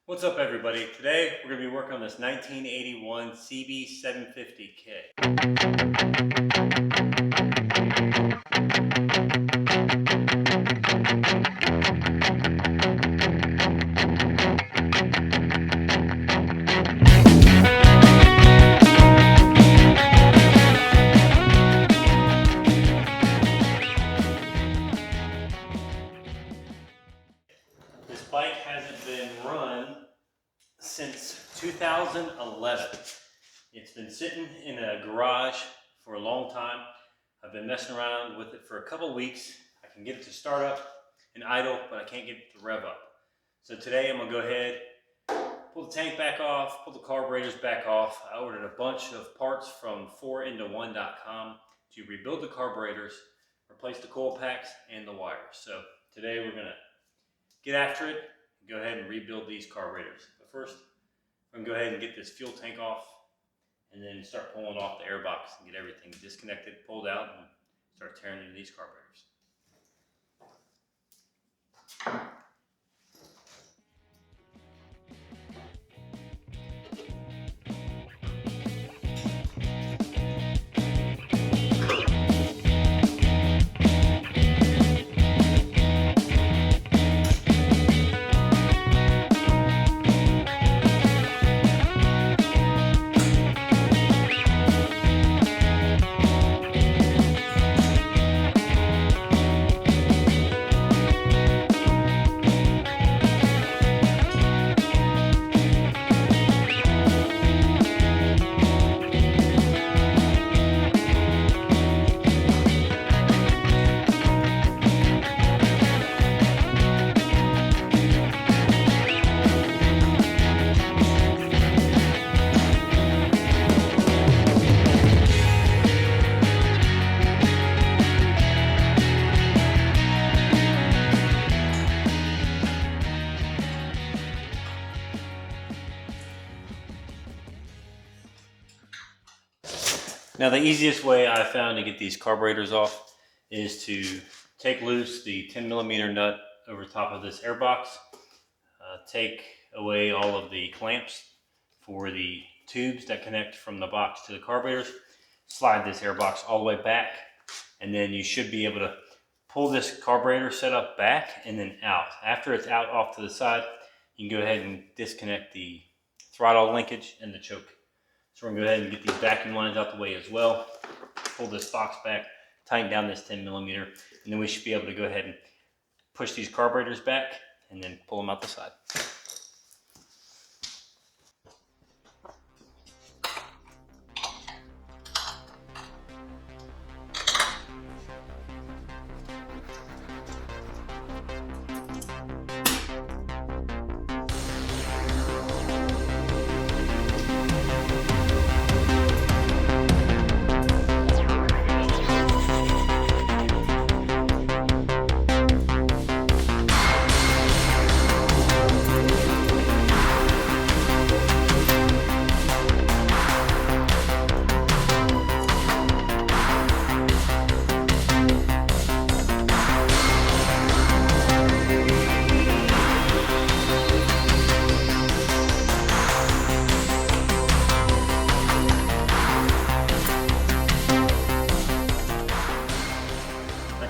What's up, everybody? Today we're going to be working on this 1981 CB750K. This bike hasn't been run since 2011. It's been sitting in a garage for a long time. I've been messing around with it for a couple of weeks. I can get it to start up and idle, but I can't get it to rev up. So today I'm gonna go ahead, pull the tank back off, pull the carburetors back off. I ordered a bunch of parts from 4into1.com to rebuild the carburetors, replace the coil packs and the wires. So today we're gonna get after it and go ahead and rebuild these carburetors. But first, I'm gonna go ahead and get this fuel tank off and then start pulling off the air box and get everything disconnected, pulled out, and start tearing into these carburetors. Now, the easiest way I found to get these carburetors off is to take loose the 10mm nut over top of this air box, take away all of the clamps for the tubes that connect from the box to the carburetors, slide this air box all the way back, and then you should be able to pull this carburetor setup back and then out. After it's out off to the side, you can go ahead and disconnect the throttle linkage and the choke. So we're going to go ahead and get these vacuum lines out the way as well. Pull this box back, tighten down this 10mm, and then we should be able to go ahead and push these carburetors back and then pull them out the side.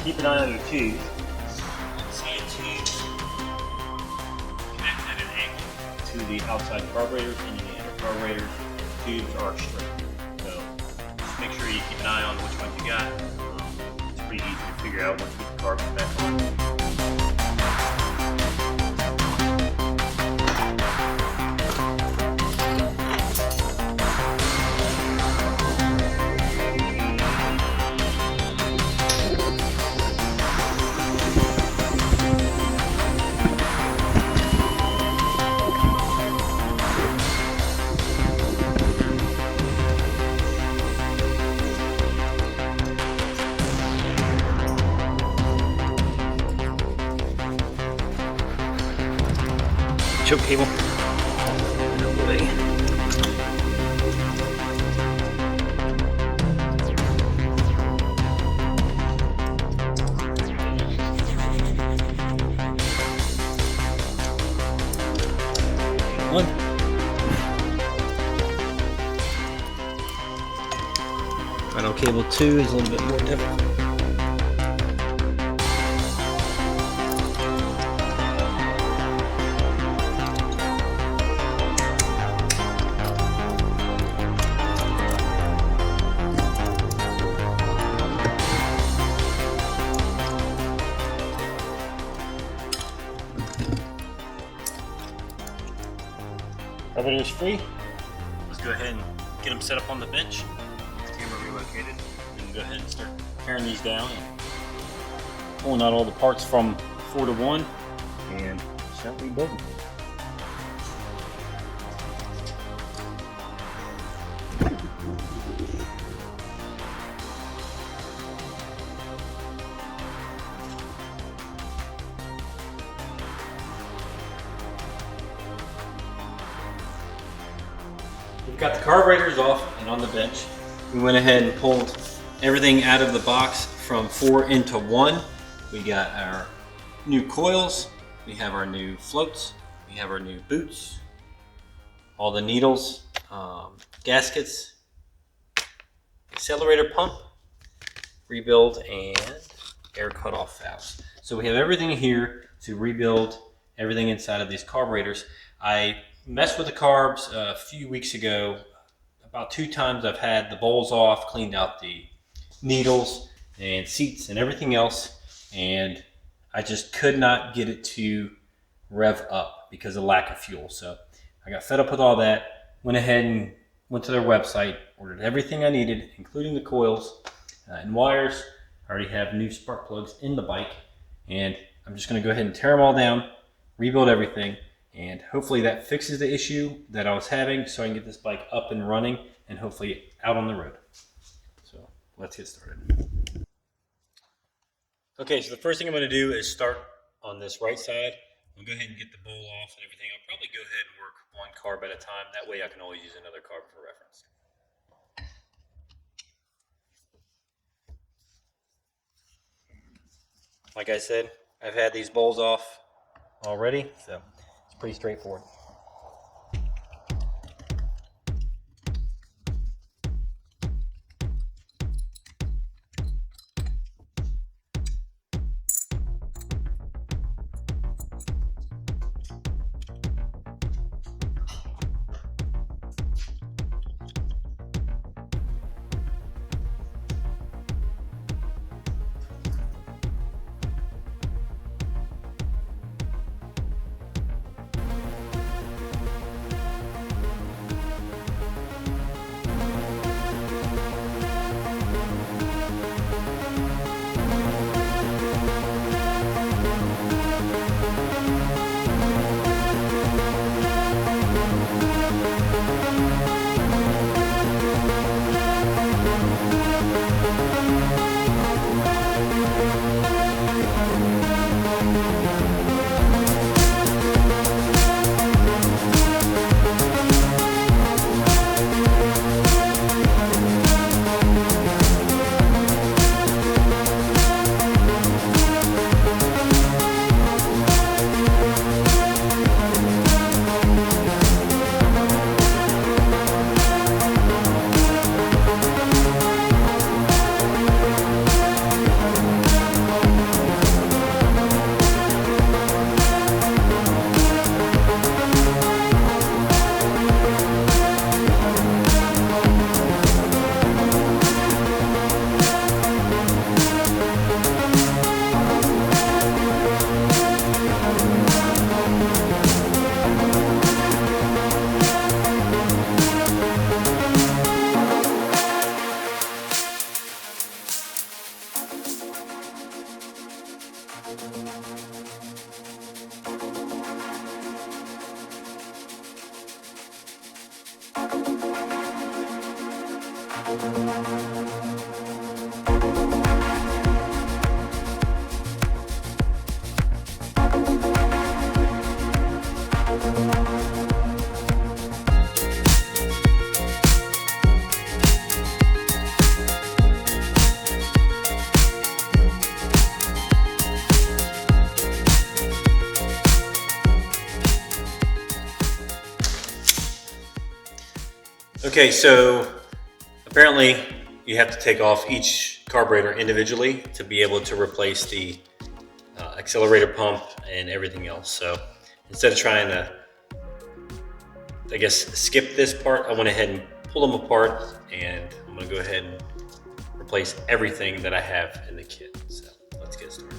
Keep an eye on your tubes. See a tube connected at an angle to the outside carburetors, and the inner carburetors tubes are straight. So just make sure you keep an eye on which ones you got. It's pretty easy to figure out once you get the carbs back on. Choke cable. one. Right on cable 2 is a little bit more difficult. Carburetor is free. Let's go ahead and get them set up on the bench. Camera relocated. And go ahead and start tearing these down and pulling out all the parts from 4 to 1 and start rebuilding. We've got the carburetors off and on the bench. We went ahead and pulled everything out of the box from 4 into 1. We got our new coils, we have our new floats, we have our new boots, all the needles, gaskets, accelerator pump, rebuild, and air cutoff valves. So we have everything here to rebuild everything inside of these carburetors. I messed with the carbs a few weeks ago. About 2 times I've had the bowls off, cleaned out the needles and seats and everything else, and I just could not get it to rev up because of lack of fuel. So I got fed up with all that, went ahead and went to their website, ordered everything I needed, including the coils and wires. I already have new spark plugs in the bike, and I'm just going to go ahead and tear them all down, rebuild everything, and hopefully that fixes the issue that I was having so I can get this bike up and running and hopefully out on the road. So let's get started. Okay, so the first thing I'm going to do is start on this right side. I'll go ahead and get the bowl off and everything. I'll probably go ahead and work one carb at a time. That way I can always use another carb for reference. Like I said, I've had these bowls off already, so it's pretty straightforward. Okay, so apparently you have to take off each carburetor individually to be able to replace the accelerator pump and everything else. So instead of trying to, I guess, skip this part, I went ahead and pulled them apart, and I'm gonna go ahead and replace everything that I have in the kit. So let's get started.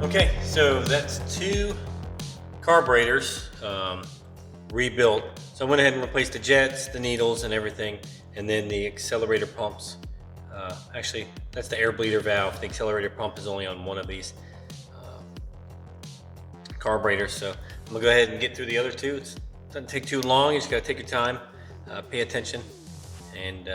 Okay, so that's 2 carburetors rebuilt. So I went ahead and replaced the jets, the needles, and everything, and then the accelerator pumps. Actually, that's the air bleeder valve. The accelerator pump is only on one of these carburetors. So I'm gonna go ahead and get through the other 2. It doesn't take too long. You just gotta take your time, pay attention, and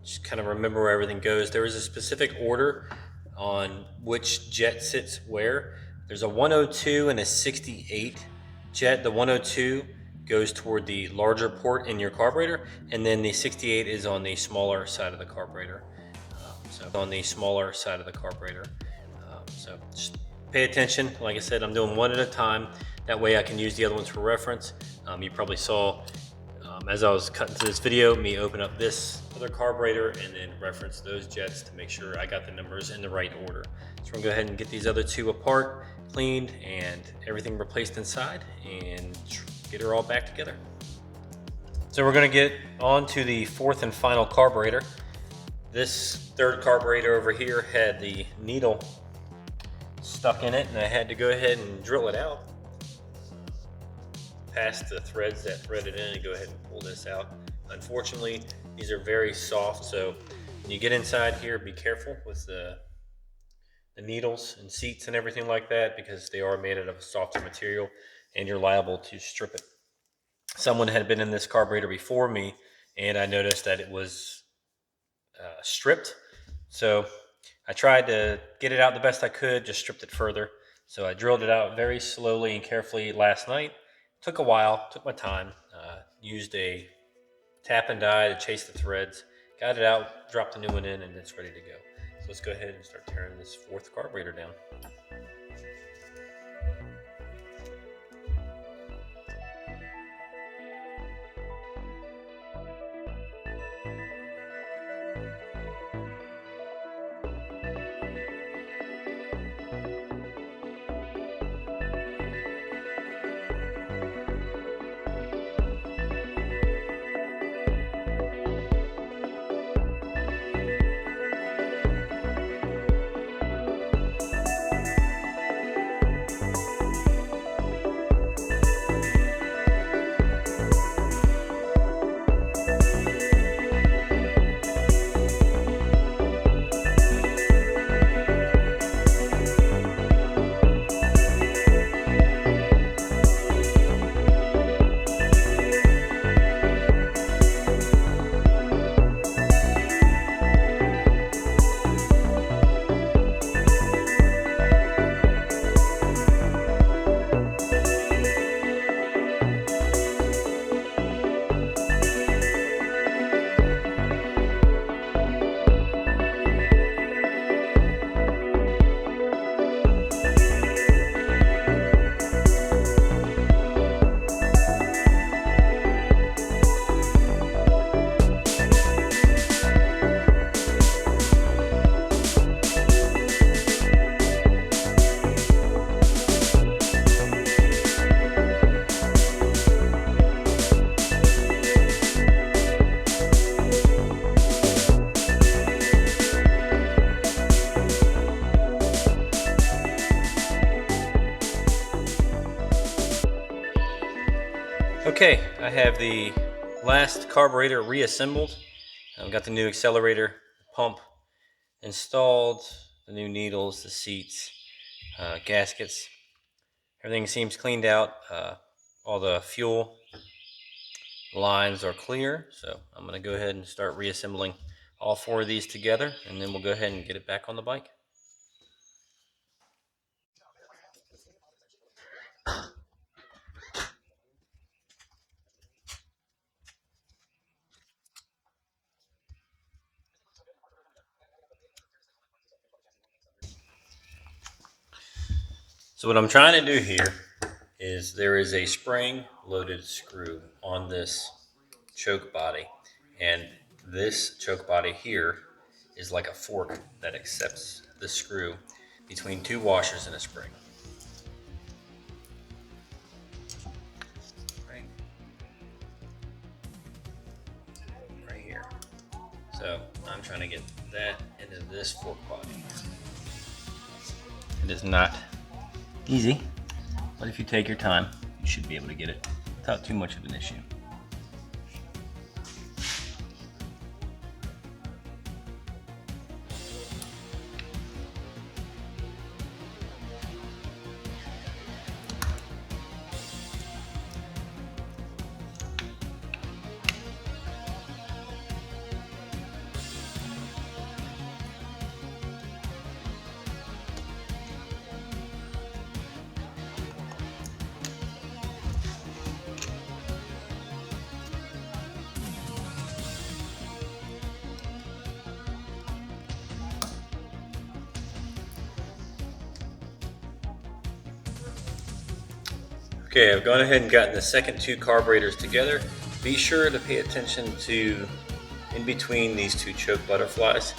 just kind of remember where everything goes. There is a specific order on which jet sits where. There's a 102 and a 68 jet. The 102 goes toward the larger port in your carburetor, and then the 68 is on the smaller side of the carburetor. So just pay attention. Like I said, I'm doing one at a time. That way I can use the other ones for reference. You probably saw as I was cutting to this video, me open up this other carburetor and then reference those jets to make sure I got the numbers in the right order. So we're gonna go ahead and get these other 2 apart, cleaned, and everything replaced inside, and get her all back together. So we're going to get on to the fourth and final carburetor. This third carburetor over here had the needle stuck in it, and I had to go ahead and drill it out past the threads that threaded in and go ahead and pull this out. Unfortunately, these are very soft, so when you get inside here, be careful with the needles and seats and everything like that, because they are made out of a softer material and you're liable to strip it. Someone had been in this carburetor before me, and I noticed that it was stripped. So I tried to get it out the best I could, just stripped it further. So I drilled it out very slowly and carefully last night. Took a while, took my time, used a tap and die to chase the threads, got it out, dropped the new one in, and it's ready to go. So let's go ahead and start tearing this fourth carburetor down. Okay, I have the last carburetor reassembled. I've got the new accelerator pump installed, the new needles, the seats, gaskets. Everything seems cleaned out. All the fuel lines are clear, so I'm going to go ahead and start reassembling all four of these together, and then we'll go ahead and get it back on the bike. So what I'm trying to do here is there is a spring-loaded screw on this choke body, and this choke body here is like a fork that accepts the screw between two washers and a spring. Right here. So I'm trying to get that into this fork body. It is not easy, but if you take your time, you should be able to get it without too much of an issue. Okay, I've gone ahead and gotten the second two carburetors together. Be sure to pay attention to in between these two choke butterflies.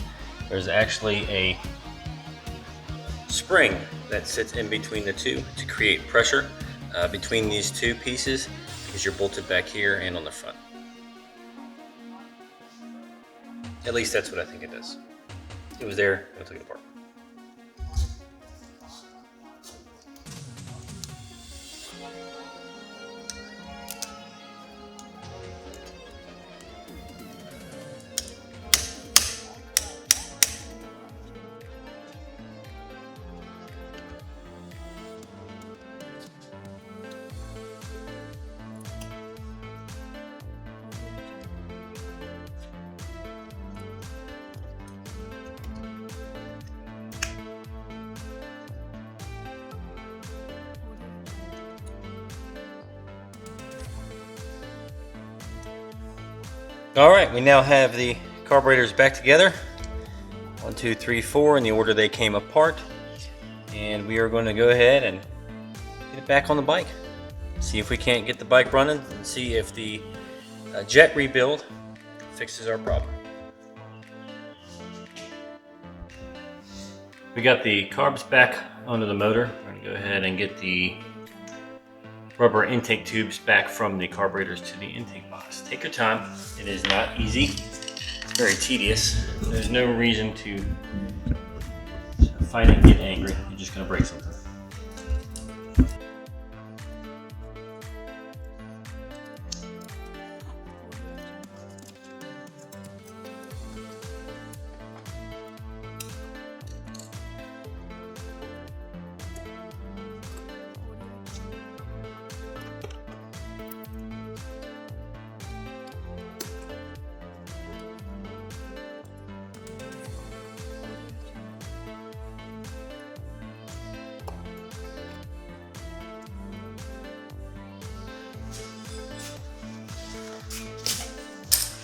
There's actually a spring that sits in between the two to create pressure between these two pieces, because you're bolted back here and on the front. At least that's what I think it does. It was there, I took it apart. All right, we now have the carburetors back together. 1, 2, 3, 4 in the order they came apart. And we are going to go ahead and get it back on the bike. See if we can't get the bike running and see if the jet rebuild fixes our problem. We got the carbs back onto the motor. We're going to go ahead and get the rubber intake tubes back from the carburetors to the intake box. Take your time. It is not easy. It's very tedious. There's no reason to fight and get angry. You're just going to break something.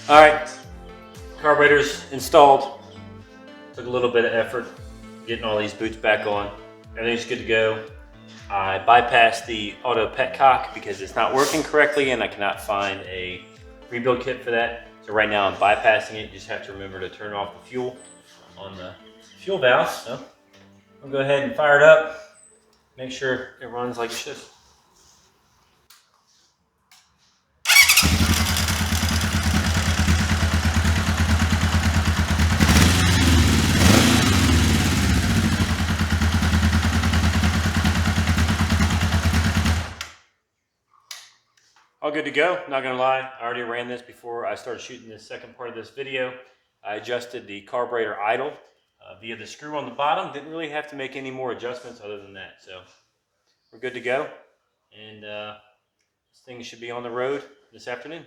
All right, carburetors installed. Took a little bit of effort getting all these boots back on. Everything's good to go. I bypassed the auto petcock because it's not working correctly and I cannot find a rebuild kit for that. So right now I'm bypassing it. You just have to remember to turn off the fuel on the fuel valve. So I'll go ahead and fire it up. Make sure it runs like it should. All good to go, not gonna lie. I already ran this before I started shooting this second part of this video. I adjusted the carburetor idle via the screw on the bottom. Didn't really have to make any more adjustments other than that. So we're good to go. And this thing should be on the road this afternoon.